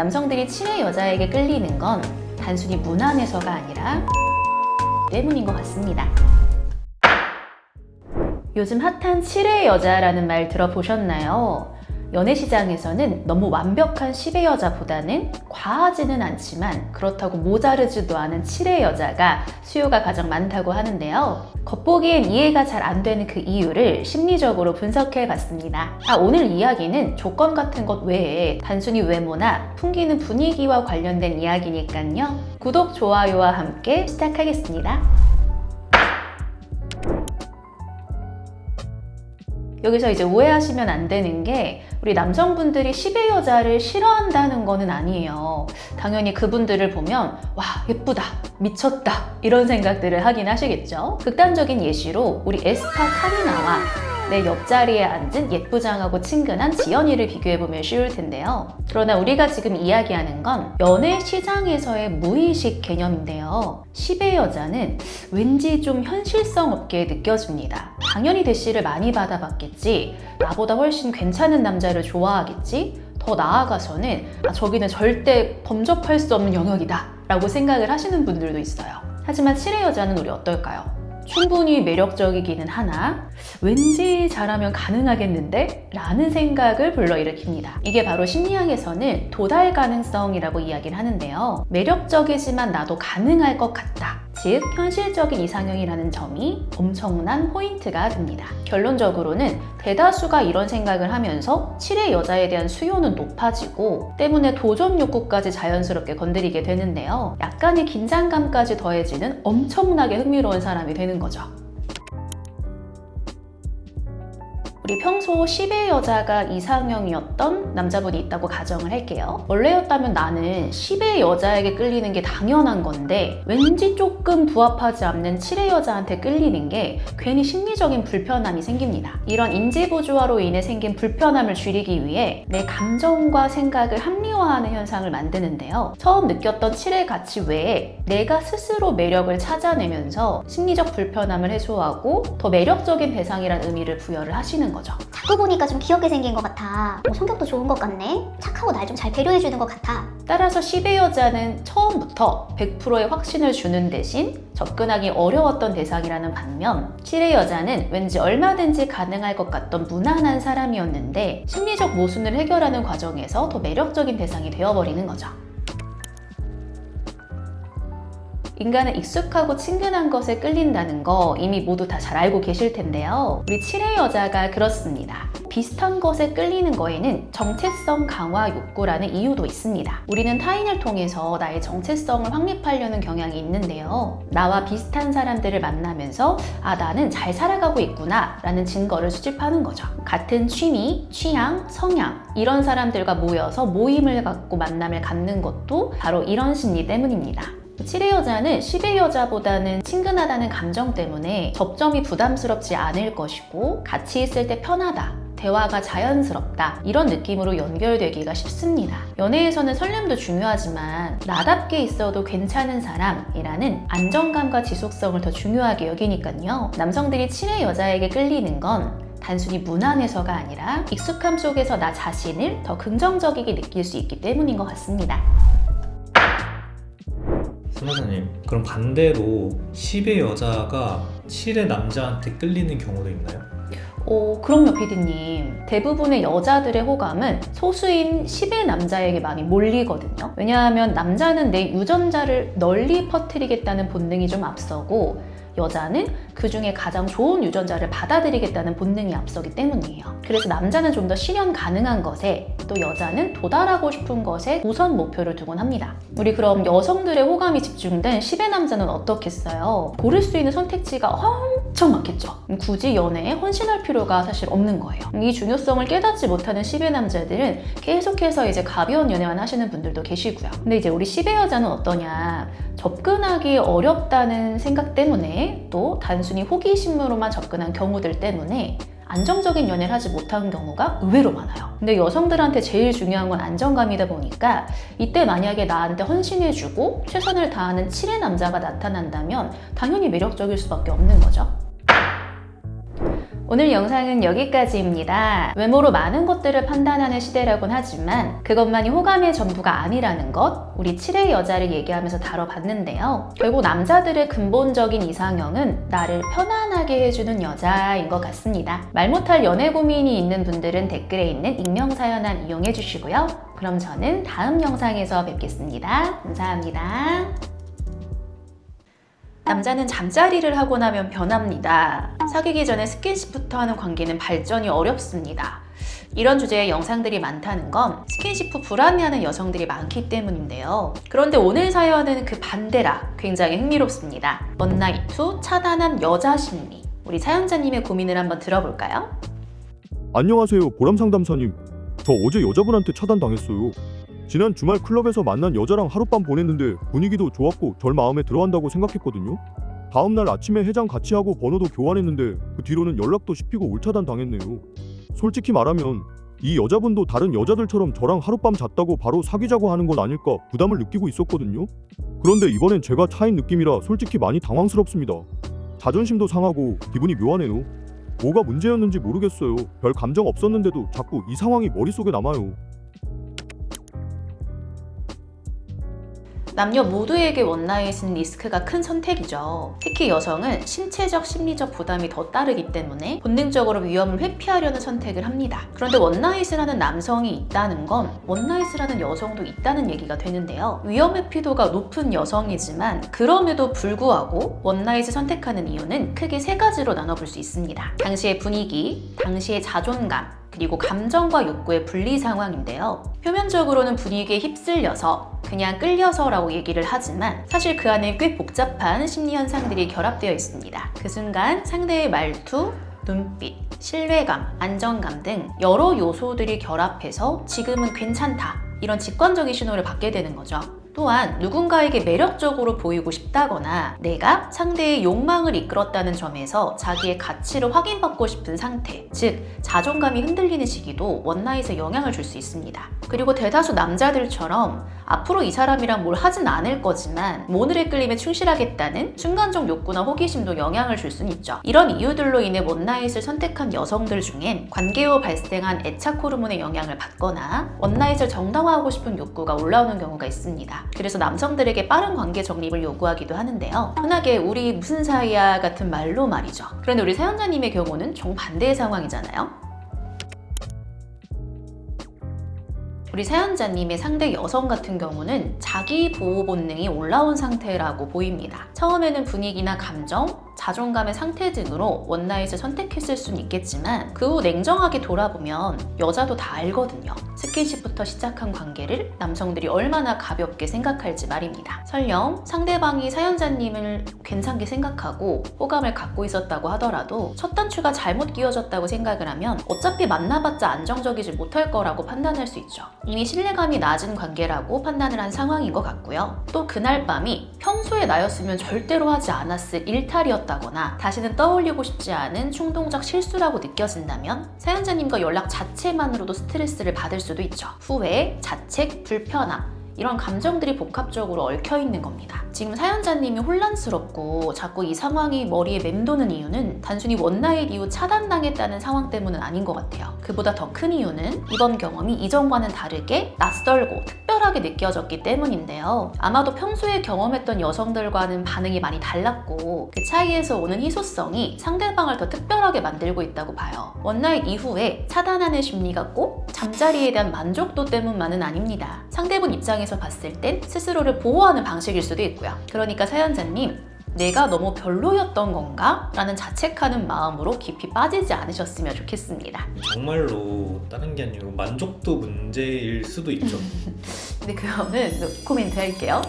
남성들이 7의 여자에게 끌리는 건 단순히 무난해서가 아니라 때문인 것 같습니다. 요즘 핫한 7의 여자라는 말 들어보셨나요? 연애 시장에서는 너무 완벽한 10의 여자보다는 과하지는 않지만 그렇다고 모자르지도 않은 7의 여자가 수요가 가장 많다고 하는데요. 겉보기엔 이해가 잘 안 되는 그 이유를 심리적으로 분석해 봤습니다. 오늘 이야기는 조건 같은 것 외에 단순히 외모나 풍기는 분위기와 관련된 이야기니까요. 구독, 좋아요와 함께 시작하겠습니다. 여기서 이제 오해하시면 안 되는 게 우리 남성분들이 10의 여자를 싫어한다는 거는 아니에요. 당연히 그분들을 보면 와 예쁘다, 미쳤다 이런 생각들을 하긴 하시겠죠. 극단적인 예시로 우리 에스파 카리나와 내 옆자리에 앉은 예쁘장하고 친근한 지연이를 비교해보면 쉬울 텐데요. 그러나 우리가 지금 이야기하는 건 연애 시장에서의 무의식 개념인데요. 10의 여자는 왠지 좀 현실성 없게 느껴집니다. 당연히 대시를 많이 받아봤겠지, 나보다 훨씬 괜찮은 남자를 좋아하겠지, 더 나아가서는 저기는 절대 범접할 수 없는 영역이다 라고 생각을 하시는 분들도 있어요. 하지만 7의 여자는 우리 어떨까요? 충분히 매력적이기는 하나 왠지 잘하면 가능하겠는데? 라는 생각을 불러일으킵니다. 이게 바로 심리학에서는 도달 가능성이라고 이야기를 하는데요. 매력적이지만 나도 가능할 것 같다. 즉 현실적인 이상형이라는 점이 엄청난 포인트가 됩니다. 결론적으로는 대다수가 이런 생각을 하면서 7의 여자에 대한 수요는 높아지고 때문에 도전 욕구까지 자연스럽게 건드리게 되는데요. 약간의 긴장감까지 더해지는 엄청나게 흥미로운 사람이 되는 거죠. 우리 평소 10의 여자가 이상형이었던 남자분이 있다고 가정을 할게요. 원래였다면 나는 10의 여자에게 끌리는 게 당연한 건데 왠지 조금 부합하지 않는 7의 여자한테 끌리는 게 괜히 심리적인 불편함이 생깁니다. 이런 인지부조화로 인해 생긴 불편함을 줄이기 위해 내 감정과 생각을 합리화하는 현상을 만드는데요. 처음 느꼈던 7의 가치 외에 내가 스스로 매력을 찾아내면서 심리적 불편함을 해소하고 더 매력적인 대상이란 의미를 부여를 하시는 거죠. 자꾸 보니까 좀 귀엽게 생긴 것 같아. 성격도 좋은 것 같네. 착하고 날 좀 잘 배려해주는 것 같아. 따라서 10의 여자는 처음부터 100%의 확신을 주는 대신 접근하기 어려웠던 대상이라는 반면 7의 여자는 왠지 얼마든지 가능할 것 같던 무난한 사람이었는데 심리적 모순을 해결하는 과정에서 더 매력적인 대상이 되어버리는 거죠. 인간은 익숙하고 친근한 것에 끌린다는 거 이미 모두 다 잘 알고 계실 텐데요. 우리 7의 여자가 그렇습니다. 비슷한 것에 끌리는 거에는 정체성 강화 욕구라는 이유도 있습니다. 우리는 타인을 통해서 나의 정체성을 확립하려는 경향이 있는데요. 나와 비슷한 사람들을 만나면서 나는 잘 살아가고 있구나 라는 증거를 수집하는 거죠. 같은 취미, 취향, 성향 이런 사람들과 모여서 모임을 갖고 만남을 갖는 것도 바로 이런 심리 때문입니다. 7의 여자는 10의 여자보다는 친근하다는 감정 때문에 접점이 부담스럽지 않을 것이고 같이 있을 때 편하다, 대화가 자연스럽다 이런 느낌으로 연결되기가 쉽습니다. 연애에서는 설렘도 중요하지만 나답게 있어도 괜찮은 사람이라는 안정감과 지속성을 더 중요하게 여기니까요. 남성들이 7의 여자에게 끌리는 건 단순히 무난해서가 아니라 익숙함 속에서 나 자신을 더 긍정적이게 느낄 수 있기 때문인 것 같습니다. 선생님, 그럼 반대로 10의 여자가 7의 남자한테 끌리는 경우도 있나요? 그럼요, PD님. 대부분의 여자들의 호감은 소수인 10의 남자에게 많이 몰리거든요. 왜냐하면 남자는 내 유전자를 널리 퍼뜨리겠다는 본능이 좀 앞서고 여자는 그 중에 가장 좋은 유전자를 받아들이겠다는 본능이 앞서기 때문이에요. 그래서 남자는 좀 더 실현 가능한 것에 또 여자는 도달하고 싶은 것에 우선 목표를 두곤 합니다. 우리 그럼 여성들의 호감이 집중된 10의 남자는 어떻겠어요? 고를 수 있는 선택지가 엄청 많겠죠. 굳이 연애에 헌신할 필요가 사실 없는 거예요. 이 중요성을 깨닫지 못하는 10의 남자들은 계속해서 이제 가벼운 연애만 하시는 분들도 계시고요. 근데 이제 우리 10의 여자는 어떠냐? 접근하기 어렵다는 생각 때문에 또 단순히 호기심으로만 접근한 경우들 때문에 안정적인 연애를 하지 못한 경우가 의외로 많아요. 근데 여성들한테 제일 중요한 건 안정감이다 보니까 이때 만약에 나한테 헌신해주고 최선을 다하는 7의 남자가 나타난다면 당연히 매력적일 수밖에 없는 거죠. 오늘 영상은 여기까지입니다. 외모로 많은 것들을 판단하는 시대라곤 하지만 그것만이 호감의 전부가 아니라는 것, 우리 7의 여자를 얘기하면서 다뤄봤는데요. 결국 남자들의 근본적인 이상형은 나를 편안하게 해주는 여자인 것 같습니다. 말 못할 연애 고민이 있는 분들은 댓글에 있는 익명 사연함 이용해 주시고요. 그럼 저는 다음 영상에서 뵙겠습니다. 감사합니다. 남자는 잠자리를 하고 나면 변합니다. 사귀기 전에 스킨십부터 하는 관계는 발전이 어렵습니다. 이런 주제의 영상들이 많다는 건 스킨십 후 불안해하는 여성들이 많기 때문인데요. 그런데 오늘 사연은 그 반대라 굉장히 흥미롭습니다. 원나잇 후 차단한 여자 심리. 우리 사연자님의 고민을 한번 들어볼까요? 안녕하세요, 보람 상담사님. 저 어제 여자분한테 차단당했어요. 지난 주말 클럽에서 만난 여자랑 하룻밤 보냈는데 분위기도 좋았고 절 마음에 들어한다고 생각했거든요. 다음날 아침에 해장 같이 하고 번호도 교환했는데 그 뒤로는 연락도 씹히고 올차단 당했네요. 솔직히 말하면 이 여자분도 다른 여자들처럼 저랑 하룻밤 잤다고 바로 사귀자고 하는 건 아닐까 부담을 느끼고 있었거든요. 그런데 이번엔 제가 차인 느낌이라 솔직히 많이 당황스럽습니다. 자존심도 상하고 기분이 묘하네요. 뭐가 문제였는지 모르겠어요. 별 감정 없었는데도 자꾸 이 상황이 머릿속에 남아요. 남녀 모두에게 원나잇은 리스크가 큰 선택이죠. 특히 여성은 신체적, 심리적 부담이 더 따르기 때문에 본능적으로 위험을 회피하려는 선택을 합니다. 그런데 원나잇을 하는 남성이 있다는 건 원나잇을 하는 여성도 있다는 얘기가 되는데요. 위험 회피도가 높은 여성이지만 그럼에도 불구하고 원나잇을 선택하는 이유는 크게 세 가지로 나눠볼 수 있습니다. 당시의 분위기, 당시의 자존감, 그리고 감정과 욕구의 분리 상황인데요. 표면적으로는 분위기에 휩쓸려서 그냥 끌려서라고 얘기를 하지만 사실 그 안에 꽤 복잡한 심리 현상들이 결합되어 있습니다. 그 순간 상대의 말투, 눈빛, 신뢰감, 안정감 등 여러 요소들이 결합해서 지금은 괜찮다 이런 직관적인 신호를 받게 되는 거죠. 또한 누군가에게 매력적으로 보이고 싶다거나 내가 상대의 욕망을 이끌었다는 점에서 자기의 가치를 확인받고 싶은 상태, 즉 자존감이 흔들리는 시기도 원나잇에 영향을 줄 수 있습니다. 그리고 대다수 남자들처럼 앞으로 이 사람이랑 뭘 하진 않을 거지만 오늘의 끌림에 충실하겠다는 순간적 욕구나 호기심도 영향을 줄 수는 있죠. 이런 이유들로 인해 원나잇을 선택한 여성들 중엔 관계 후 발생한 애착 호르몬의 영향을 받거나 원나잇을 정당화하고 싶은 욕구가 올라오는 경우가 있습니다. 그래서 남성들에게 빠른 관계 정립을 요구하기도 하는데요. 흔하게 우리 무슨 사이야 같은 말로 말이죠. 그런데 우리 사연자님의 경우는 정반대의 상황이잖아요. 우리 사연자님의 상대 여성 같은 경우는 자기 보호 본능이 올라온 상태라고 보입니다. 처음에는 분위기나 감정, 자존감의 상태 등으로 원나잇을 선택했을 수는 있겠지만 그 후 냉정하게 돌아보면 여자도 다 알거든요. 스킨십부터 시작한 관계를 남성들이 얼마나 가볍게 생각할지 말입니다. 설령 상대방이 사연자님을 괜찮게 생각하고 호감을 갖고 있었다고 하더라도 첫 단추가 잘못 끼워졌다고 생각을 하면 어차피 만나봤자 안정적이지 못할 거라고 판단할 수 있죠. 이미 신뢰감이 낮은 관계라고 판단을 한 상황인 것 같고요. 또 그날 밤이 평소에 나였으면 절대로 하지 않았을 일탈이었다거나 다시는 떠올리고 싶지 않은 충동적 실수라고 느껴진다면 사연자님과 연락 자체만으로도 스트레스를 받을 수도 있죠. 후회, 자책, 불편함 이런 감정들이 복합적으로 얽혀있는 겁니다. 지금 사연자님이 혼란스럽고 자꾸 이 상황이 머리에 맴도는 이유는 단순히 원나잇 이후 차단당했다는 상황 때문은 아닌 것 같아요. 그보다 더 큰 이유는 이번 경험이 이전과는 다르게 낯설고 특별하게 느껴졌기 때문인데요. 아마도 평소에 경험했던 여성들과는 반응이 많이 달랐고 그 차이에서 오는 희소성이 상대방을 더 특별하게 만들고 있다고 봐요. 원나잇 이후에 차단하는 심리가 꼭 잠자리에 대한 만족도 때문만은 아닙니다. 상대분 입장에서 봤을 땐 스스로를 보호하는 방식일 수도 있고요. 그러니까 사연자님, 내가 너무 별로였던 건가? 라는 자책하는 마음으로 깊이 빠지지 않으셨으면 좋겠습니다. 정말로 다른 게 아니고 만족도 문제일 수도 있죠. 근데 그거는 코멘트 할게요.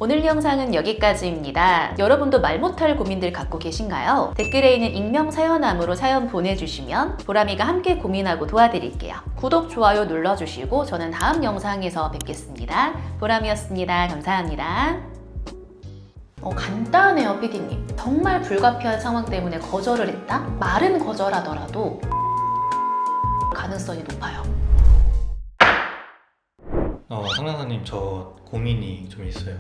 오늘 영상은 여기까지입니다. 여러분도 말 못할 고민들 갖고 계신가요? 댓글에 있는 익명 사연함으로 사연 보내주시면 보람이가 함께 고민하고 도와드릴게요. 구독, 좋아요 눌러주시고 저는 다음 영상에서 뵙겠습니다. 보람이었습니다. 감사합니다. 간단해요, PD님. 정말 불가피한 상황 때문에 거절을 했다? 말은 거절하더라도 가능성이 높아요. 상담사님, 저 고민이 좀 있어요.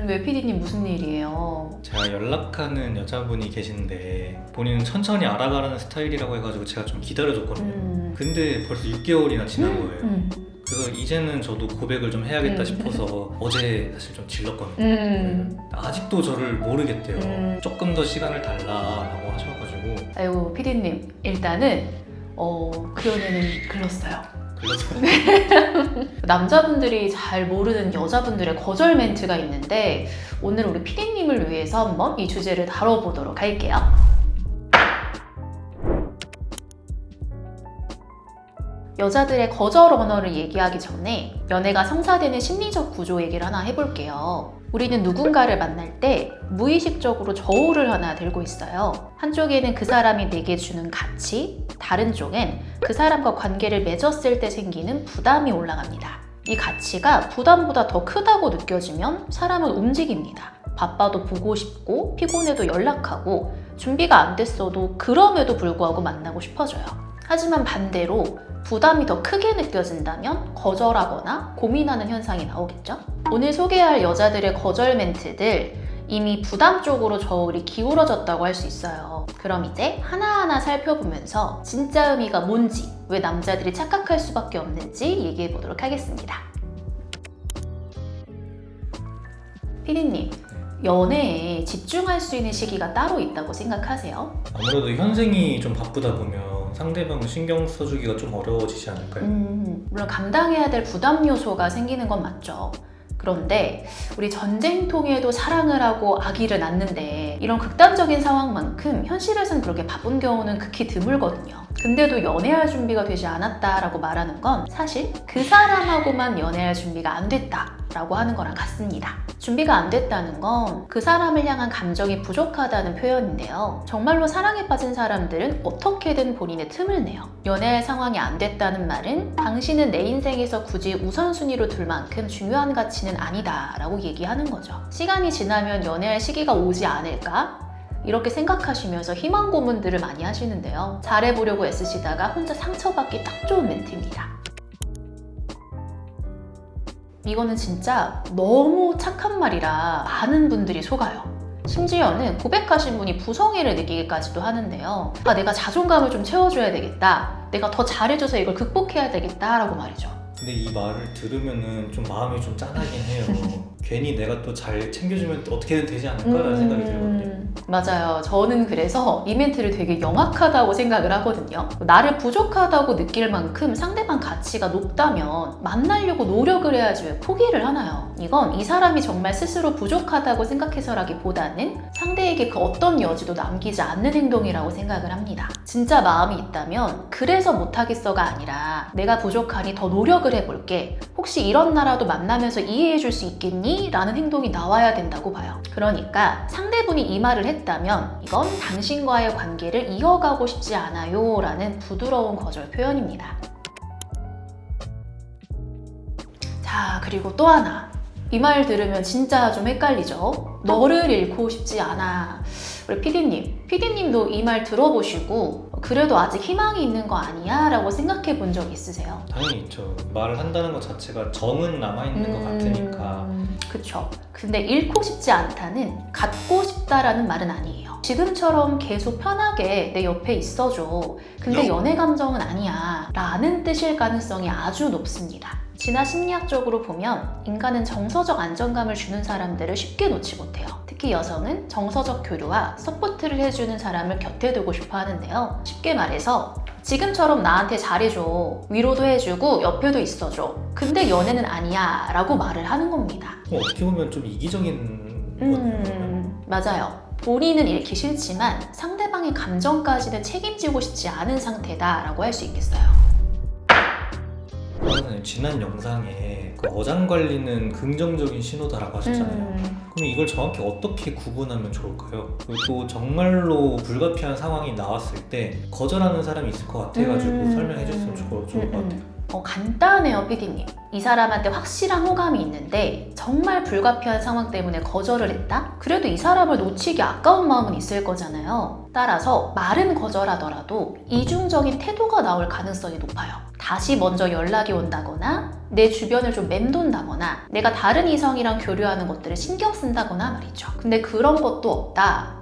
왜 PD님 무슨 일이에요? 제가 연락하는 여자분이 계신데 본인은 천천히 알아가라는 스타일이라고 해가지고 제가 좀 기다려줬거든요. 근데 벌써 6개월이나 지난 거예요. 그래서 이제는 저도 고백을 좀 해야겠다 싶어서 어제 사실 좀 질렀거든요. 아직도 저를 모르겠대요. 조금 더 시간을 달라고 하셔가지고. 아이고 PD님, 일단은 그 연애는 글렀어요. 글렀어요. 남자분들이 잘 모르는 여자분들의 거절 멘트가 있는데 오늘 우리 PD님을 위해서 한번 이 주제를 다뤄보도록 할게요. 여자들의 거절 언어를 얘기하기 전에 연애가 성사되는 심리적 구조 얘기를 하나 해볼게요. 우리는 누군가를 만날 때 무의식적으로 저울을 하나 들고 있어요. 한쪽에는 그 사람이 내게 주는 가치, 다른 쪽엔 그 사람과 관계를 맺었을 때 생기는 부담이 올라갑니다. 이 가치가 부담보다 더 크다고 느껴지면 사람은 움직입니다. 바빠도 보고 싶고 피곤해도 연락하고 준비가 안 됐어도 그럼에도 불구하고 만나고 싶어져요. 하지만 반대로 부담이 더 크게 느껴진다면 거절하거나 고민하는 현상이 나오겠죠? 오늘 소개할 여자들의 거절 멘트들, 이미 부담 쪽으로 저울이 기울어졌다고 할 수 있어요. 그럼 이제 하나하나 살펴보면서 진짜 의미가 뭔지, 왜 남자들이 착각할 수밖에 없는지 얘기해 보도록 하겠습니다. 피디님, 연애에 집중할 수 있는 시기가 따로 있다고 생각하세요? 아무래도 현생이 좀 바쁘다 보면 상대방을 신경 써주기가 좀 어려워지지 않을까요? 물론 감당해야 될 부담 요소가 생기는 건 맞죠. 그런데 우리 전쟁통에도 사랑을 하고 아기를 낳는데 이런 극단적인 상황만큼 현실에서는 그렇게 바쁜 경우는 극히 드물거든요. 근데도 연애할 준비가 되지 않았다라고 말하는 건 사실 그 사람하고만 연애할 준비가 안 됐다라고 하는 거랑 같습니다. 준비가 안 됐다는 건 그 사람을 향한 감정이 부족하다는 표현인데요. 정말로 사랑에 빠진 사람들은 어떻게든 본인의 틈을 내요. 연애할 상황이 안 됐다는 말은 당신은 내 인생에서 굳이 우선순위로 둘 만큼 중요한 가치는 아니다 라고 얘기하는 거죠. 시간이 지나면 연애할 시기가 오지 않을까? 이렇게 생각하시면서 희망 고문들을 많이 하시는데요. 잘해보려고 애쓰시다가 혼자 상처받기 딱 좋은 멘트입니다. 이거는 진짜 너무 착한 말이라 많은 분들이 속아요. 심지어는 고백하신 분이 부성애를 느끼기까지도 하는데요. 내가 자존감을 좀 채워줘야 되겠다. 내가 더 잘해줘서 이걸 극복해야 되겠다 라고 말이죠. 근데 이 말을 들으면은 좀 마음이 좀 짠하긴 해요. 괜히 내가 또 잘 챙겨주면 어떻게든 되지 않을까라는 생각이 들거든요. 맞아요. 저는 그래서 이 멘트를 되게 영악하다고 생각을 하거든요. 나를 부족하다고 느낄 만큼 상대방 가치가 높다면 만나려고 노력을 해야지 왜 포기를 하나요? 이건 이 사람이 정말 스스로 부족하다고 생각해서라기보다는 상대에게 그 어떤 여지도 남기지 않는 행동이라고 생각을 합니다. 진짜 마음이 있다면 그래서 못하겠어가 아니라 내가 부족하니 더 노력을 해볼게. 혹시 이런 나라도 만나면서 이해해줄 수 있겠니? 라는 행동이 나와야 된다고 봐요. 그러니까 상대분이 이 말을 했다면 이건 당신과의 관계를 이어가고 싶지 않아요 라는 부드러운 거절 표현입니다. 자, 그리고 또 하나. 이 말 들으면 진짜 좀 헷갈리죠? 너를 잃고 싶지 않아. 우리 PD님도 이 말 들어보시고 그래도 아직 희망이 있는 거 아니야? 라고 생각해 본 적 있으세요? 당연히 있죠. 말을 한다는 것 자체가 정은 남아있는 것 같으니까. 그쵸. 근데 잃고 싶지 않다는 갖고 싶다라는 말은 아니에요. 지금처럼 계속 편하게 내 옆에 있어줘. 근데 연애 감정은 아니야. 라는 뜻일 가능성이 아주 높습니다. 진화 심리학적으로 보면 인간은 정서적 안정감을 주는 사람들을 쉽게 놓지 못해요. 특히 여성은 정서적 교류와 서포트를 해주는 사람을 곁에 두고 싶어 하는데요. 쉽게 말해서 지금처럼 나한테 잘해줘. 위로도 해주고 옆에도 있어줘. 근데 연애는 아니야 라고 말을 하는 겁니다. 어떻게 보면 좀 이기적인 거네요. 맞아요. 본인은 잃기 싫지만 상대방의 감정까지는 책임지고 싶지 않은 상태다라고 할 수 있겠어요. 지난 영상에 그 어장관리는 긍정적인 신호다라고 하셨잖아요. 그럼 이걸 정확히 어떻게 구분하면 좋을까요? 그리고 또 정말로 불가피한 상황이 나왔을 때 거절하는 사람이 있을 것 같아가지고 설명해 줬으면 좋을 것 같아요. 간단해요, PD님. 이 사람한테 확실한 호감이 있는데 정말 불가피한 상황 때문에 거절을 했다? 그래도 이 사람을 놓치기 아까운 마음은 있을 거잖아요. 따라서 말은 거절하더라도 이중적인 태도가 나올 가능성이 높아요. 다시 먼저 연락이 온다거나 내 주변을 좀 맴돈다거나 내가 다른 이성이랑 교류하는 것들을 신경 쓴다거나 말이죠. 근데 그런 것도 없다.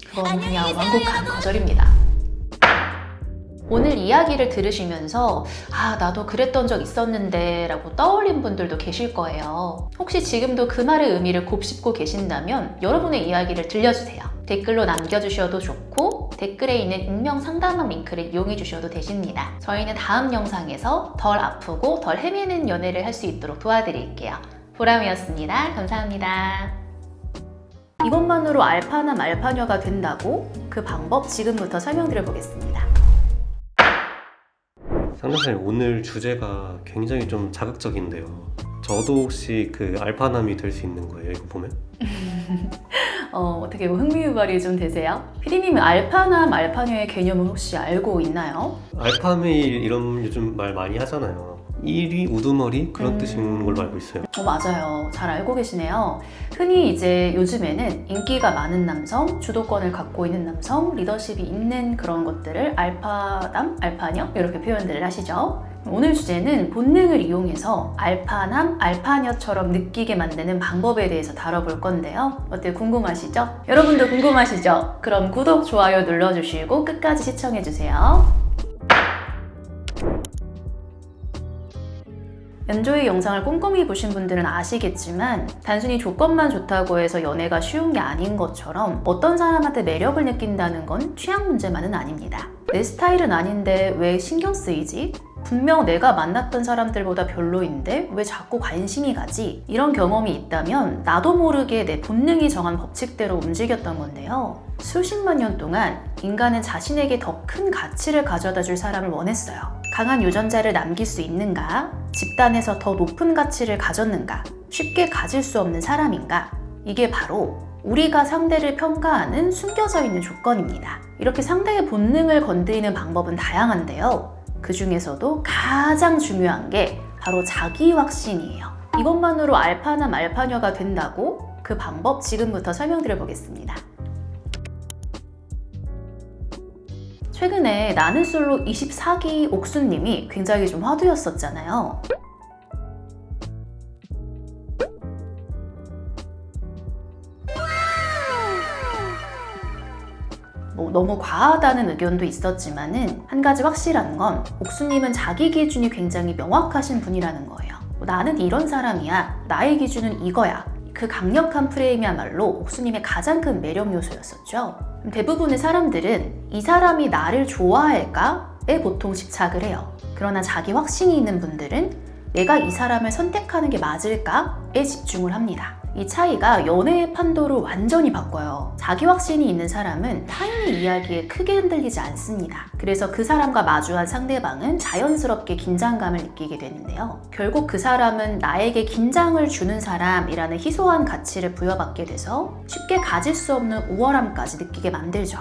그건 그냥 완곡한 거절입니다. 오늘 이야기를 들으시면서 나도 그랬던 적 있었는데 라고 떠올린 분들도 계실 거예요. 혹시 지금도 그 말의 의미를 곱씹고 계신다면 여러분의 이야기를 들려주세요. 댓글로 남겨주셔도 좋고 댓글에 있는 익명 상담원 링크를 이용해 주셔도 되십니다. 저희는 다음 영상에서 덜 아프고 덜 헤매는 연애를 할 수 있도록 도와드릴게요. 보람이었습니다. 감사합니다. 이것만으로 알파남 알파녀가 된다고? 그 방법 지금부터 설명드려 보겠습니다. 상담사님, 오늘 주제가 굉장히 좀 자극적인데요. 저도 혹시 그 알파남이 될 수 있는 거예요, 이거 보면? 어떻게 흥미유발이 좀 되세요? 피디님은 알파남 알파녀의 개념을 혹시 알고 있나요? 알파메일 이런 요즘 말 많이 하잖아요. 1위 우두머리 그런 뜻인 걸로 알고 있어요. 맞아요. 잘 알고 계시네요. 흔히 이제 요즘에는 인기가 많은 남성, 주도권을 갖고 있는 남성, 리더십이 있는 그런 것들을 알파남, 알파녀 이렇게 표현들을 하시죠. 오늘 주제는 본능을 이용해서 알파남, 알파녀처럼 느끼게 만드는 방법에 대해서 다뤄볼 건데요. 어때요? 궁금하시죠? 여러분도 궁금하시죠? 그럼 구독, 좋아요 눌러주시고 끝까지 시청해주세요. 연조의 영상을 꼼꼼히 보신 분들은 아시겠지만 단순히 조건만 좋다고 해서 연애가 쉬운 게 아닌 것처럼 어떤 사람한테 매력을 느낀다는 건 취향 문제만은 아닙니다. 내 스타일은 아닌데 왜 신경 쓰이지? 분명 내가 만났던 사람들보다 별로인데 왜 자꾸 관심이 가지? 이런 경험이 있다면 나도 모르게 내 본능이 정한 법칙대로 움직였던 건데요. 수십만 년 동안 인간은 자신에게 더 큰 가치를 가져다 줄 사람을 원했어요. 강한 유전자를 남길 수 있는가? 집단에서 더 높은 가치를 가졌는가? 쉽게 가질 수 없는 사람인가? 이게 바로 우리가 상대를 평가하는 숨겨져 있는 조건입니다. 이렇게 상대의 본능을 건드리는 방법은 다양한데요. 그 중에서도 가장 중요한 게 바로 자기 확신이에요. 이것만으로 알파남 알파녀가 된다고? 그 방법 지금부터 설명드려 보겠습니다. 최근에 나는 솔로 24기 옥수님이 굉장히 좀 화두였었잖아요. 너무 과하다는 의견도 있었지만은 한 가지 확실한 건 옥수님은 자기 기준이 굉장히 명확하신 분이라는 거예요. 나는 이런 사람이야. 나의 기준은 이거야. 그 강력한 프레임이야말로 옥수님의 가장 큰 매력 요소였었죠. 대부분의 사람들은 이 사람이 나를 좋아할까에 보통 집착을 해요. 그러나 자기 확신이 있는 분들은 내가 이 사람을 선택하는 게 맞을까에 집중을 합니다. 이 차이가 연애의 판도를 완전히 바꿔요. 자기 확신이 있는 사람은 타인의 이야기에 크게 흔들리지 않습니다. 그래서 그 사람과 마주한 상대방은 자연스럽게 긴장감을 느끼게 되는데요. 결국 그 사람은 나에게 긴장을 주는 사람이라는 희소한 가치를 부여받게 돼서 쉽게 가질 수 없는 우월함까지 느끼게 만들죠.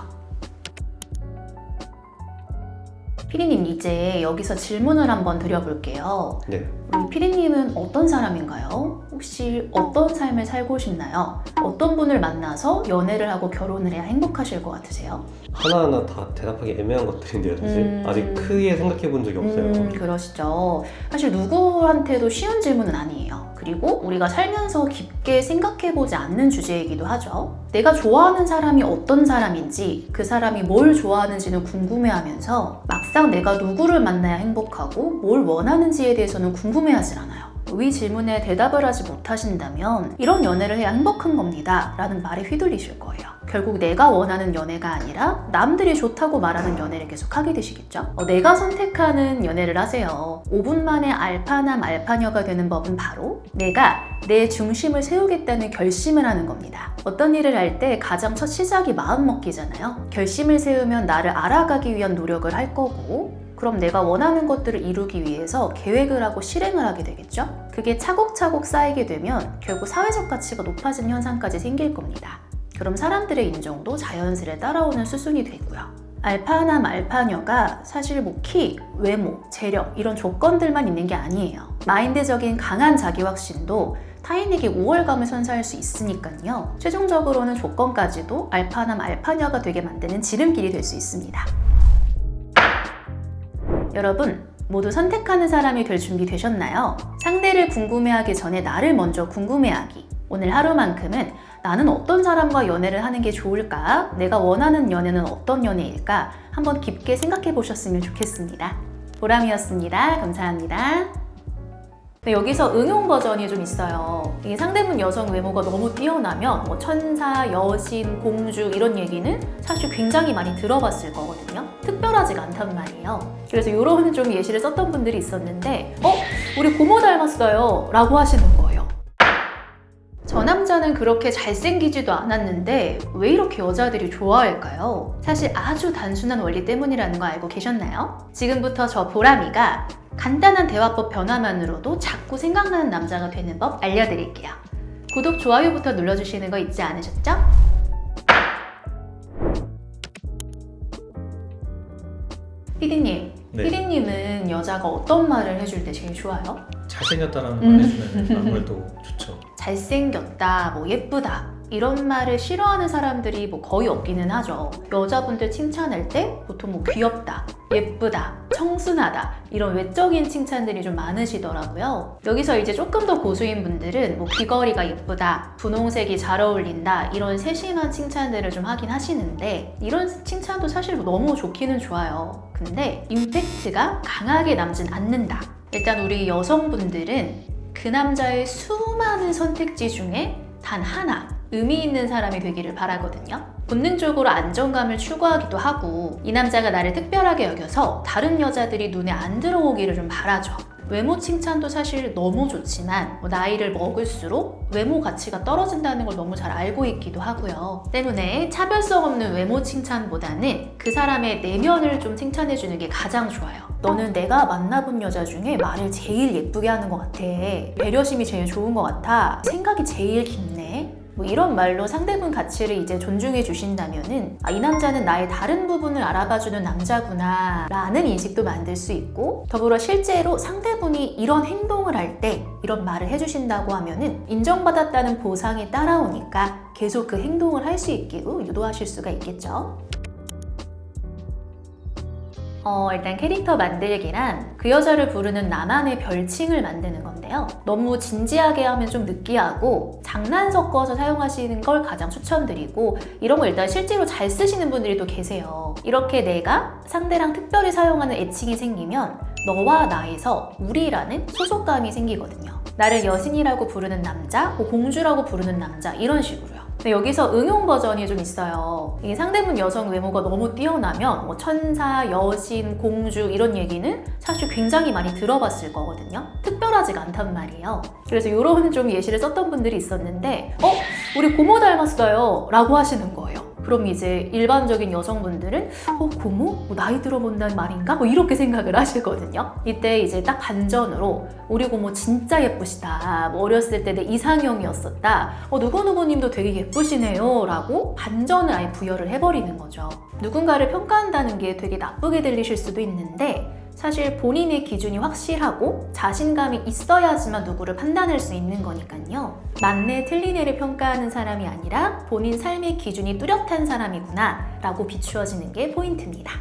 피디님, 이제 여기서 질문을 한번 드려볼게요. 네. 우리 피디님은 어떤 사람인가요? 혹시 어떤 삶을 살고 싶나요? 어떤 분을 만나서 연애를 하고 결혼을 해야 행복하실 것 같으세요? 하나하나 다 대답하기 애매한 것들인데요, 사실. 아직 크게 생각해 본 적이 없어요. 그러시죠. 사실 누구한테도 쉬운 질문은 아니에요. 그리고 우리가 살면서 깊게 생각해보지 않는 주제이기도 하죠. 내가 좋아하는 사람이 어떤 사람인지, 그 사람이 뭘 좋아하는지는 궁금해하면서 막상 내가 누구를 만나야 행복하고 뭘 원하는지에 대해서는 궁금해하지 않아요. 이 질문에 대답을 하지 못하신다면 이런 연애를 해야 행복한 겁니다 라는 말에 휘둘리실 거예요. 결국 내가 원하는 연애가 아니라 남들이 좋다고 말하는 연애를 계속 하게 되시겠죠? 내가 선택하는 연애를 하세요. 5분 만에 알파남 알파녀가 되는 법은 바로 내가 내 중심을 세우겠다는 결심을 하는 겁니다. 어떤 일을 할 때 가장 첫 시작이 마음먹기잖아요. 결심을 세우면 나를 알아가기 위한 노력을 할 거고, 그럼 내가 원하는 것들을 이루기 위해서 계획을 하고 실행을 하게 되겠죠? 그게 차곡차곡 쌓이게 되면 결국 사회적 가치가 높아지는 현상까지 생길 겁니다. 그럼 사람들의 인정도 자연스레 따라오는 수순이 되고요. 알파남, 알파녀가 사실 뭐 키, 외모, 재력 이런 조건들만 있는 게 아니에요. 마인드적인 강한 자기 확신도 타인에게 우월감을 선사할 수 있으니까요. 최종적으로는 조건까지도 알파남, 알파녀가 되게 만드는 지름길이 될 수 있습니다. 여러분, 모두 선택하는 사람이 될 준비 되셨나요? 상대를 궁금해하기 전에 나를 먼저 궁금해하기. 오늘 하루만큼은 나는 어떤 사람과 연애를 하는 게 좋을까? 내가 원하는 연애는 어떤 연애일까? 한번 깊게 생각해 보셨으면 좋겠습니다. 보람이었습니다. 감사합니다. 네, 여기서 응용 버전이 좀 있어요. 이 상대분 여성 외모가 너무 뛰어나면 뭐 천사, 여신, 공주 이런 얘기는 사실 굉장히 많이 들어봤을 거거든요. 특별하지가 않단 말이에요. 그래서 이런 좀 예시를 썼던 분들이 있었는데 우리 고모 닮았어요 라고 하시는 거예요. 저 남자는 그렇게 잘생기지도 않았는데 왜 이렇게 여자들이 좋아할까요? 사실 아주 단순한 원리 때문이라는 거 알고 계셨나요? 지금부터 저 보람이가 간단한 대화법 변화만으로도 자꾸 생각나는 남자가 되는 법 알려드릴게요. 구독, 좋아요부터 눌러주시는 거 잊지 않으셨죠? 피디님, 네. 피디님은 여자가 어떤 말을 해줄 때 제일 좋아요? 잘생겼다라는 말 해주면 아무래도 좋죠. 잘생겼다, 뭐 예쁘다 이런 말을 싫어하는 사람들이 뭐 거의 없기는 하죠. 여자분들 칭찬할 때 보통 뭐 귀엽다, 예쁘다, 청순하다 이런 외적인 칭찬들이 좀 많으시더라고요. 여기서 이제 조금 더 고수인 분들은 뭐 귀걸이가 예쁘다, 분홍색이 잘 어울린다 이런 세심한 칭찬들을 좀 하긴 하시는데 이런 칭찬도 사실 너무 좋기는 좋아요. 근데 임팩트가 강하게 남진 않는다. 일단 우리 여성분들은 그 남자의 수많은 선택지 중에 단 하나 의미 있는 사람이 되기를 바라거든요. 본능적으로 안정감을 추구하기도 하고 이 남자가 나를 특별하게 여겨서 다른 여자들이 눈에 안 들어오기를 좀 바라죠. 외모 칭찬도 사실 너무 좋지만 나이를 먹을수록 외모 가치가 떨어진다는 걸 너무 잘 알고 있기도 하고요. 때문에 차별성 없는 외모 칭찬보다는 그 사람의 내면을 좀 칭찬해주는 게 가장 좋아요. 너는 내가 만나본 여자 중에 말을 제일 예쁘게 하는 것 같아. 배려심이 제일 좋은 것 같아. 생각이 제일 깊네. 뭐 이런 말로 상대분 가치를 이제 존중해 주신다면은 이 남자는 나의 다른 부분을 알아봐주는 남자구나 라는 인식도 만들 수 있고, 더불어 실제로 상대분이 이런 행동을 할 때 이런 말을 해주신다고 하면은 인정받았다는 보상이 따라오니까 계속 그 행동을 할 수 있기로 유도하실 수가 있겠죠. 일단 캐릭터 만들기란 그 여자를 부르는 나만의 별칭을 만드는 건데요. 너무 진지하게 하면 좀 느끼하고 장난 섞어서 사용하시는 걸 가장 추천드리고, 이런 거 일단 실제로 잘 쓰시는 분들이 또 계세요. 이렇게 내가 상대랑 특별히 사용하는 애칭이 생기면 너와 나에서 우리라는 소속감이 생기거든요. 나를 여신이라고 부르는 남자, 공주라고 부르는 남자 이런 식으로요. 근데 여기서 응용 버전이 좀 있어요. 이 상대분 여성 외모가 너무 뛰어나면 뭐 천사, 여신, 공주 이런 얘기는 사실 굉장히 많이 들어봤을 거거든요. 특별하지가 않단 말이에요. 그래서 이런 좀 예시를 썼던 분들이 있었는데 우리 고모 닮았어요 라고 하시는 거예요. 그럼 이제 일반적인 여성분들은 고모? 뭐 나이 들어본다는 말인가? 뭐 이렇게 생각을 하시거든요. 이때 이제 딱 반전으로 우리 고모 진짜 예쁘시다. 뭐 어렸을 때 내 이상형이었었다. 누구누구님도 되게 예쁘시네요 라고 반전을 아예 부여를 해버리는 거죠. 누군가를 평가한다는 게 되게 나쁘게 들리실 수도 있는데 사실 본인의 기준이 확실하고 자신감이 있어야지만 누구를 판단할 수 있는 거니까요. 맞네 틀리네를 평가하는 사람이 아니라 본인 삶의 기준이 뚜렷한 사람이구나 라고 비추어지는 게 포인트입니다.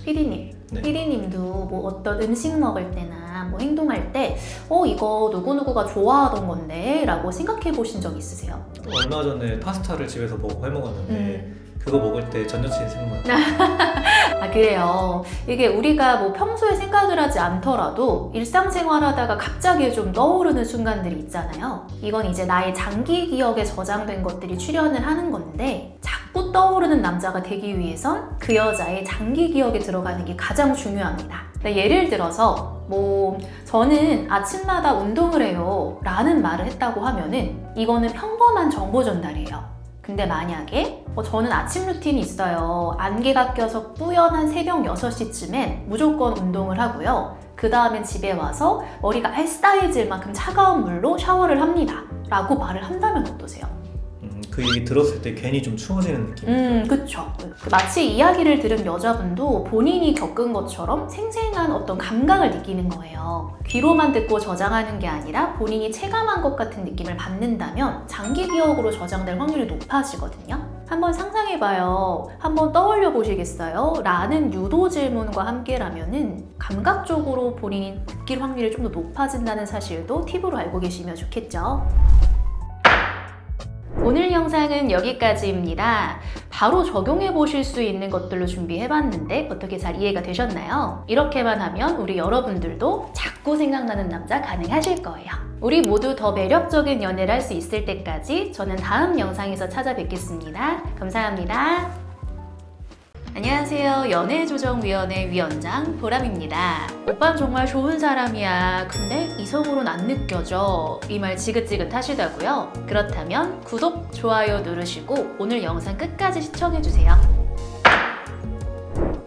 피디님, 네. 피디님도 뭐 어떤 음식 먹을 때나 뭐 행동할 때 이거 누구누구가 좋아하던 건데 라고 생각해 보신 적 있으세요? 얼마 전에 파스타를 집에서 해먹었는데 그거 먹을 때 전 여친이 생각나요. 그래요. 이게 우리가 뭐 평소에 생각을 하지 않더라도 일상생활하다가 갑자기 좀 떠오르는 순간들이 있잖아요. 이건 이제 나의 장기 기억에 저장된 것들이 출현을 하는 건데 자꾸 떠오르는 남자가 되기 위해선 그 여자의 장기 기억에 들어가는 게 가장 중요합니다. 예를 들어서 뭐 저는 아침마다 운동을 해요 라는 말을 했다고 하면은 이거는 평범한 정보 전달이에요. 근데 만약에 저는 아침 루틴이 있어요. 안개가 껴서 뿌연한 새벽 6시쯤엔 무조건 운동을 하고요. 그 다음엔 집에 와서 머리가 알싸해질 만큼 차가운 물로 샤워를 합니다 라고 말을 한다면 어떠세요? 그 얘기 들었을 때 괜히 좀 추워지는 느낌. 그쵸. 마치 이야기를 들은 여자분도 본인이 겪은 것처럼 생생한 어떤 감각을 느끼는 거예요. 귀로만 듣고 저장하는 게 아니라 본인이 체감한 것 같은 느낌을 받는다면 장기 기억으로 저장될 확률이 높아지거든요. 한번 상상해봐요. 한번 떠올려 보시겠어요? 라는 유도 질문과 함께라면은 감각적으로 본인이 느낄 확률이 좀 더 높아진다는 사실도 팁으로 알고 계시면 좋겠죠. 오늘 영상은 여기까지입니다. 바로 적용해 보실 수 있는 것들로 준비해봤는데 어떻게 잘 이해가 되셨나요? 이렇게만 하면 우리 여러분들도 자꾸 생각나는 남자 가능하실 거예요. 우리 모두 더 매력적인 연애를 할 수 있을 때까지 저는 다음 영상에서 찾아뵙겠습니다. 감사합니다. 안녕하세요. 연애조정위원회 위원장 보람입니다. 오빠는 정말 좋은 사람이야. 근데 이성으로는 안 느껴져. 이 말 지긋지긋 하시다고요? 그렇다면 구독, 좋아요 누르시고 오늘 영상 끝까지 시청해주세요.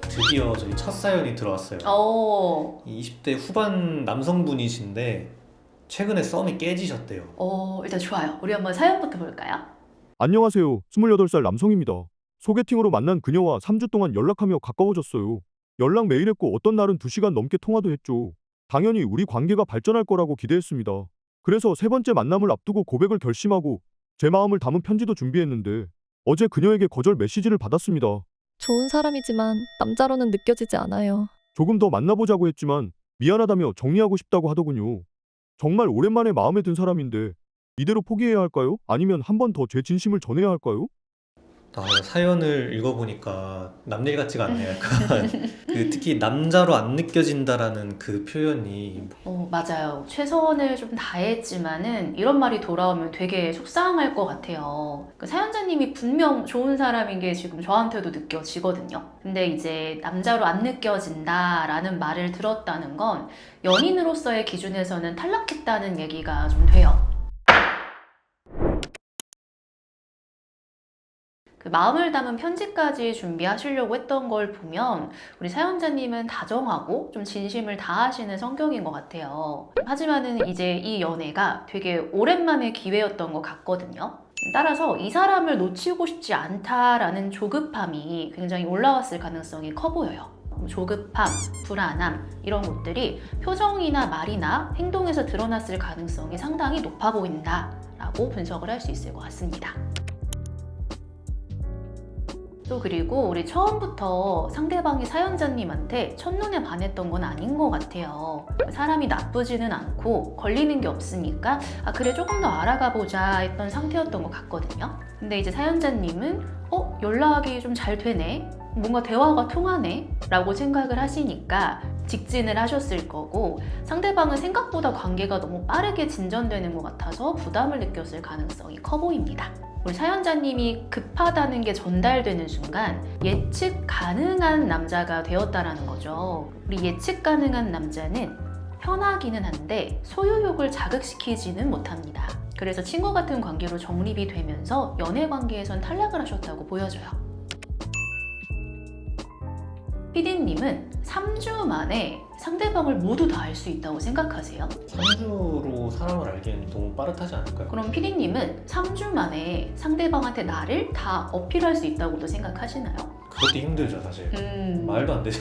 드디어 저희 첫 사연이 들어왔어요. 20대 후반 남성분이신데 최근에 썸이 깨지셨대요. 일단 좋아요. 우리 한번 사연부터 볼까요? 안녕하세요. 28살 남성입니다. 소개팅으로 만난 그녀와 3주 동안 연락하며 가까워졌어요. 연락 매일 했고 어떤 날은 2시간 넘게 통화도 했죠. 당연히 우리 관계가 발전할 거라고 기대했습니다. 그래서 세 번째 만남을 앞두고 고백을 결심하고 제 마음을 담은 편지도 준비했는데 어제 그녀에게 거절 메시지를 받았습니다. 좋은 사람이지만 남자로는 느껴지지 않아요. 조금 더 만나보자고 했지만 미안하다며 정리하고 싶다고 하더군요. 정말 오랜만에 마음에 든 사람인데 이대로 포기해야 할까요? 아니면 한 번 더 제 진심을 전해야 할까요? 사연을 읽어보니까 남일 같지가 않네요. 약간 특히 남자로 안 느껴진다라는 그 표현이 맞아요. 최선을 좀 다했지만은 이런 말이 돌아오면 되게 속상할 것 같아요. 그 사연자님이 분명 좋은 사람인 게 지금 저한테도 느껴지거든요. 근데 이제 남자로 안 느껴진다라는 말을 들었다는 건 연인으로서의 기준에서는 탈락했다는 얘기가 좀 돼요. 그 마음을 담은 편지까지 준비하시려고 했던 걸 보면 우리 사연자님은 다정하고 좀 진심을 다하시는 성격인 것 같아요. 하지만은 이제 이 연애가 되게 오랜만의 기회였던 것 같거든요. 따라서 이 사람을 놓치고 싶지 않다라는 조급함이 굉장히 올라왔을 가능성이 커 보여요. 조급함, 불안함 이런 것들이 표정이나 말이나 행동에서 드러났을 가능성이 상당히 높아 보인다라고 분석을 할 수 있을 것 같습니다. 또 그리고 우리 처음부터 상대방이 사연자님한테 첫눈에 반했던 건 아닌 것 같아요. 사람이 나쁘지는 않고 걸리는 게 없으니까 그래 조금 더 알아가 보자 했던 상태였던 것 같거든요. 근데 이제 사연자님은 연락이 좀 잘 되네? 뭔가 대화가 통하네? 라고 생각을 하시니까 직진을 하셨을 거고 상대방은 생각보다 관계가 너무 빠르게 진전되는 것 같아서 부담을 느꼈을 가능성이 커 보입니다. 우리 사연자님이 급하다는 게 전달되는 순간 예측 가능한 남자가 되었다라는 거죠. 우리 예측 가능한 남자는 편하기는 한데 소유욕을 자극시키지는 못합니다. 그래서 친구 같은 관계로 정립이 되면서 연애 관계에선 탈락을 하셨다고 보여져요. PD님은 3주 만에 상대방을 모두 다 알 수 있다고 생각하세요? 3주로 사람을 알기엔 너무 빠듯하지 않을까요? 그럼 PD님은 3주 만에 상대방한테 나를 다 어필할 수 있다고도 생각하시나요? 그것도 힘들죠 사실. 말도 안 되죠.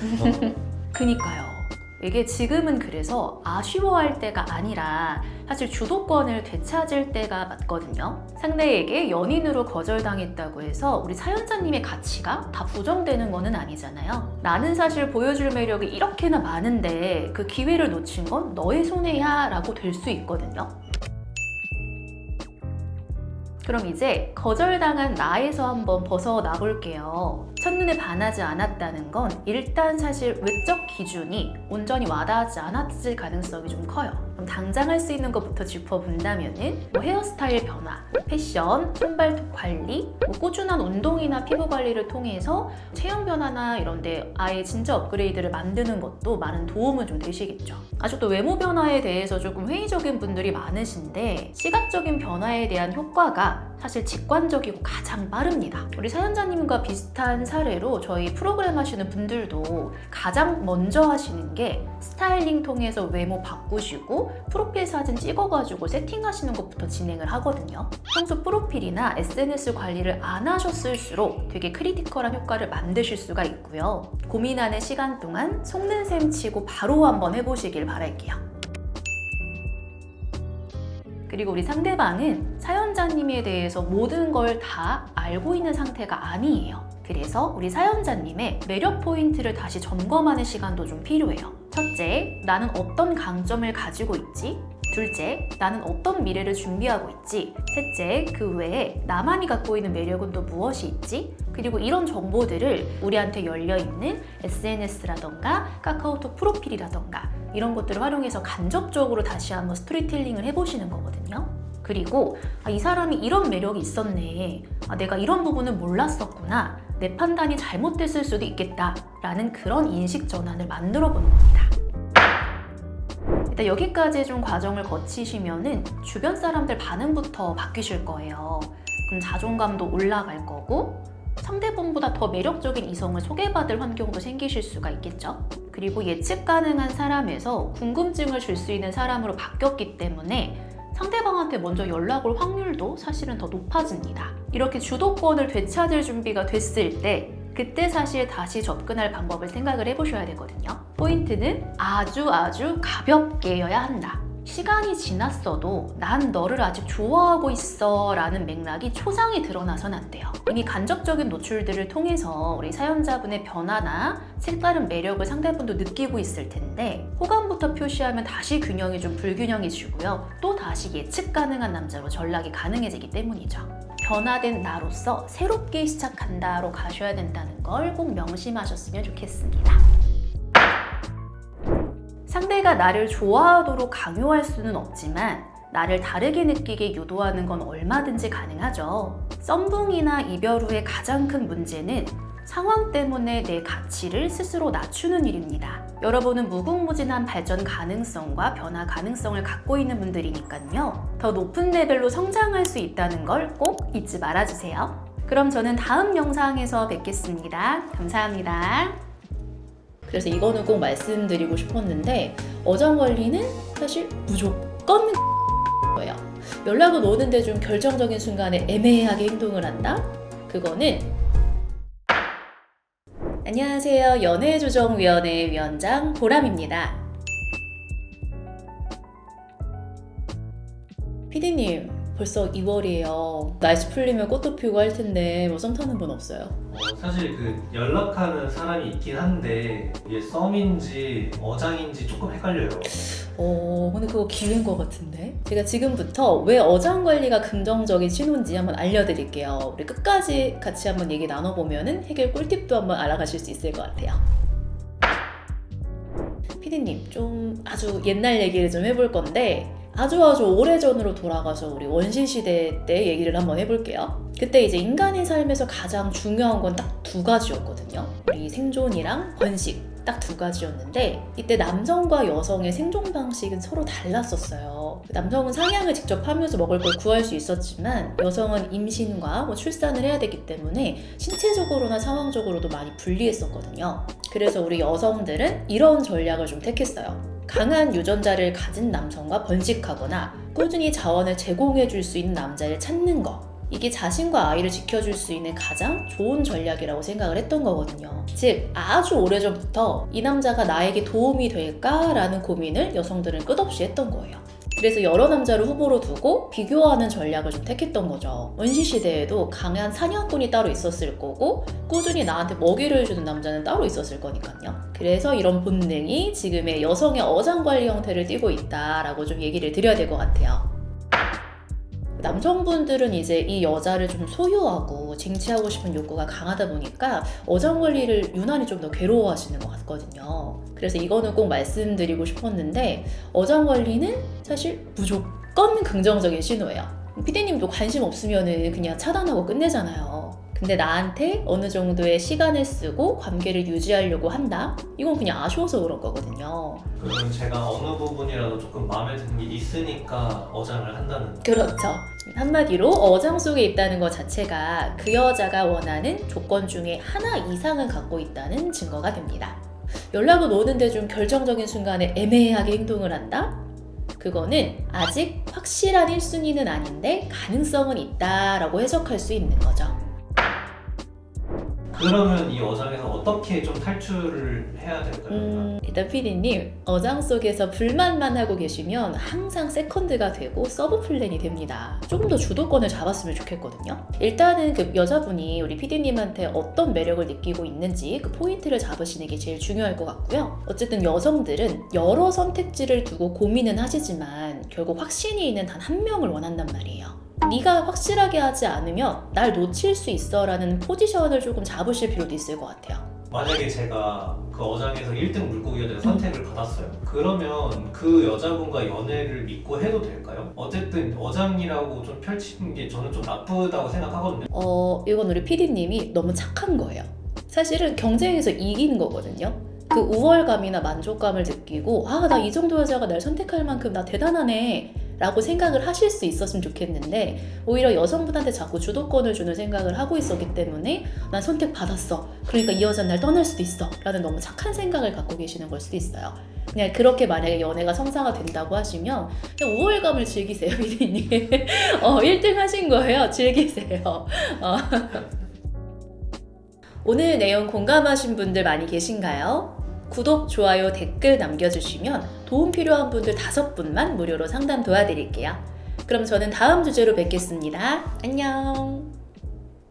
그니까요. 이게 지금은 그래서 아쉬워할 때가 아니라 사실 주도권을 되찾을 때가 맞거든요. 상대에게 연인으로 거절당했다고 해서 우리 사연자님의 가치가 다 부정되는 거는 아니잖아요. 나는 사실 보여줄 매력이 이렇게나 많은데 그 기회를 놓친 건 너의 손해야 라고 될 수 있거든요. 그럼 이제 거절당한 나에서 한번 벗어나 볼게요. 첫눈에 반하지 않았다는 건 일단 사실 외적 기준이 온전히 와닿지 않았을 가능성이 좀 커요. 그럼 당장 할 수 있는 것부터 짚어본다면은 헤어스타일 변화, 패션, 손발톱 관리, 꾸준한 운동이나 피부 관리를 통해서 체형 변화나 이런데 아예 진짜 업그레이드를 만드는 것도 많은 도움은 좀 되시겠죠. 아직도 외모 변화에 대해서 조금 회의적인 분들이 많으신데 시각적인 변화에 대한 효과가 사실 직관적이고 가장 빠릅니다. 우리 사연자님과 비슷한 사례로 저희 프로그램 하시는 분들도 가장 먼저 하시는 게 스타일링 통해서 외모 바꾸시고 프로필 사진 찍어가지고 세팅하시는 것부터 진행을 하거든요. 평소 프로필이나 SNS 관리를 안 하셨을수록 되게 크리티컬한 효과를 만드실 수가 있고요. 고민하는 시간 동안 속는 셈 치고 바로 한번 해보시길 바랄게요. 그리고 우리 상대방은 사연자님에 대해서 모든 걸 다 알고 있는 상태가 아니에요. 그래서 우리 사연자님의 매력 포인트를 다시 점검하는 시간도 좀 필요해요. 첫째, 나는 어떤 강점을 가지고 있지? 둘째, 나는 어떤 미래를 준비하고 있지? 셋째, 그 외에 나만이 갖고 있는 매력은 또 무엇이 있지? 그리고 이런 정보들을 우리한테 열려있는 SNS라던가 카카오톡 프로필이라던가 이런 것들을 활용해서 간접적으로 다시 한번 스토리텔링을 해보시는 거거든요. 그리고 이 사람이 이런 매력이 있었네. 내가 이런 부분은 몰랐었구나. 내 판단이 잘못됐을 수도 있겠다. 라는 그런 인식 전환을 만들어 보는 겁니다. 일단 여기까지 좀 과정을 거치시면은 주변 사람들 반응부터 바뀌실 거예요. 그럼 자존감도 올라갈 거고 상대방보다 더 매력적인 이성을 소개받을 환경도 생기실 수가 있겠죠. 그리고 예측 가능한 사람에서 궁금증을 줄 수 있는 사람으로 바뀌었기 때문에 상대방한테 먼저 연락 올 확률도 사실은 더 높아집니다. 이렇게 주도권을 되찾을 준비가 됐을 때 그때 사실 다시 접근할 방법을 생각을 해보셔야 되거든요. 포인트는 아주 가볍게여야 한다. 시간이 지났어도 난 너를 아직 좋아하고 있어 라는 맥락이 초장이 드러나선 안 돼요. 이미 간접적인 노출들을 통해서 우리 사연자분의 변화나 색다른 매력을 상대분도 느끼고 있을 텐데 호감부터 표시하면 다시 균형이 좀 불균형해지고요. 또 다시 예측 가능한 남자로 전락이 가능해지기 때문이죠. 변화된 나로서 새롭게 시작한다로 가셔야 된다는 걸 꼭 명심하셨으면 좋겠습니다. 상대가 나를 좋아하도록 강요할 수는 없지만 나를 다르게 느끼게 유도하는 건 얼마든지 가능하죠. 썸붕이나 이별 후의 가장 큰 문제는 상황 때문에 내 가치를 스스로 낮추는 일입니다. 여러분은 무궁무진한 발전 가능성과 변화 가능성을 갖고 있는 분들이니까요. 더 높은 레벨로 성장할 수 있다는 걸 꼭 잊지 말아주세요. 그럼 저는 다음 영상에서 뵙겠습니다. 감사합니다. 그래서 이거는 꼭 말씀드리고 싶었는데 어장관리는 사실 무조건 거예요. 연락은 오는데 좀 결정적인 순간에 애매하게 행동을 한다? 그거는 안녕하세요. 연애조정위원회 위원장 보람입니다. 피디님 벌써 2월이에요. 날씨 풀리면 꽃도 피우고 할 텐데 뭐 썸 타는 분 없어요? 사실 그 연락하는 사람이 있긴 한데 이게 썸인지 어장인지 조금 헷갈려요. 근데 그거 기회인 것 같은데? 제가 지금부터 왜 어장 관리가 긍정적인 신호인지 한번 알려드릴게요. 우리 끝까지 같이 한번 얘기 나눠보면은 해결 꿀팁도 한번 알아가실 수 있을 것 같아요. 피디님, 좀 아주 옛날 얘기를 좀 해볼 건데 아주 오래전으로 돌아가서 우리 원시시대 때 얘기를 한번 해볼게요. 그때 이제 인간의 삶에서 가장 중요한 건 딱 두 가지였거든요. 우리 생존이랑 번식 딱 두 가지였는데 이때 남성과 여성의 생존 방식은 서로 달랐었어요. 남성은 사냥을 직접 하면서 먹을 걸 구할 수 있었지만 여성은 임신과 출산을 해야 되기 때문에 신체적으로나 상황적으로도 많이 불리했었거든요. 그래서 우리 여성들은 이런 전략을 좀 택했어요. 강한 유전자를 가진 남성과 번식하거나 꾸준히 자원을 제공해 줄 수 있는 남자를 찾는 거. 이게 자신과 아이를 지켜줄 수 있는 가장 좋은 전략이라고 생각을 했던 거거든요. 즉 아주 오래전부터 이 남자가 나에게 도움이 될까라는 고민을 여성들은 끝없이 했던 거예요. 그래서 여러 남자를 후보로 두고 비교하는 전략을 좀 택했던 거죠. 원시시대에도 강한 사냥꾼이 따로 있었을 거고 꾸준히 나한테 먹이를 주는 남자는 따로 있었을 거니까요. 그래서 이런 본능이 지금의 여성의 어장관리 형태를 띠고 있다라고 좀 얘기를 드려야 될 것 같아요. 남성분들은 이제 이 여자를 좀 소유하고 쟁취하고 싶은 욕구가 강하다 보니까 어장관리를 유난히 좀 더 괴로워하시는 것 같거든요. 그래서 이거는 꼭 말씀드리고 싶었는데 어장관리는 사실 무조건 긍정적인 신호예요. 피디님도 관심 없으면 그냥 차단하고 끝내잖아요. 근데 나한테 어느 정도의 시간을 쓰고 관계를 유지하려고 한다? 이건 그냥 아쉬워서 그런 거거든요. 그러면 제가 어느 부분이라도 조금 마음에 드는 게 있으니까 어장을 한다는 그렇죠. 한마디로 어장 속에 있다는 것 자체가 그 여자가 원하는 조건 중에 하나 이상은 갖고 있다는 증거가 됩니다. 연락은 오는데 좀 결정적인 순간에 애매하게 행동을 한다? 그거는 아직 확실한 1순위는 아닌데 가능성은 있다라고 해석할 수 있는 거죠. 그러면 이 어장에서 어떻게 좀 탈출을 해야 될까요? 일단 PD님, 어장 속에서 불만만 하고 계시면 항상 세컨드가 되고 서브 플랜이 됩니다. 조금 더 주도권을 잡았으면 좋겠거든요. 일단은 그 여자분이 우리 PD님한테 어떤 매력을 느끼고 있는지 그 포인트를 잡으시는 게 제일 중요할 것 같고요. 어쨌든 여성들은 여러 선택지를 두고 고민은 하시지만 결국 확신이 있는 단 한 명을 원한단 말이에요. 네가 확실하게 하지 않으면 날 놓칠 수 있어 라는 포지션을 조금 잡으실 필요도 있을 것 같아요. 만약에 제가 그 어장에서 1등 물고기가 돼서 선택을 받았어요. 그러면 그 여자분과 연애를 믿고 해도 될까요? 어쨌든 어장이라고 좀 펼치는 게 저는 좀 나쁘다고 생각하거든요. 이건 우리 PD님이 너무 착한 거예요. 사실은 경쟁에서 이기는 거거든요. 그 우월감이나 만족감을 느끼고 나 이 정도 여자가 날 선택할 만큼 나 대단하네 라고 생각을 하실 수 있었으면 좋겠는데 오히려 여성분한테 자꾸 주도권을 주는 생각을 하고 있었기 때문에 난 선택받았어. 그러니까 이 여자는 날 떠날 수도 있어 라는 너무 착한 생각을 갖고 계시는 걸 수도 있어요. 그냥 그렇게 만약에 연애가 성사가 된다고 하시면 그냥 우월감을 즐기세요, 피디님. 1등 하신 거예요. 즐기세요. 오늘 내용 공감하신 분들 많이 계신가요? 구독, 좋아요, 댓글 남겨주시면 도움 필요한 분들 5분만 무료로 상담 도와드릴게요. 그럼 저는 다음 주제로 뵙겠습니다. 안녕.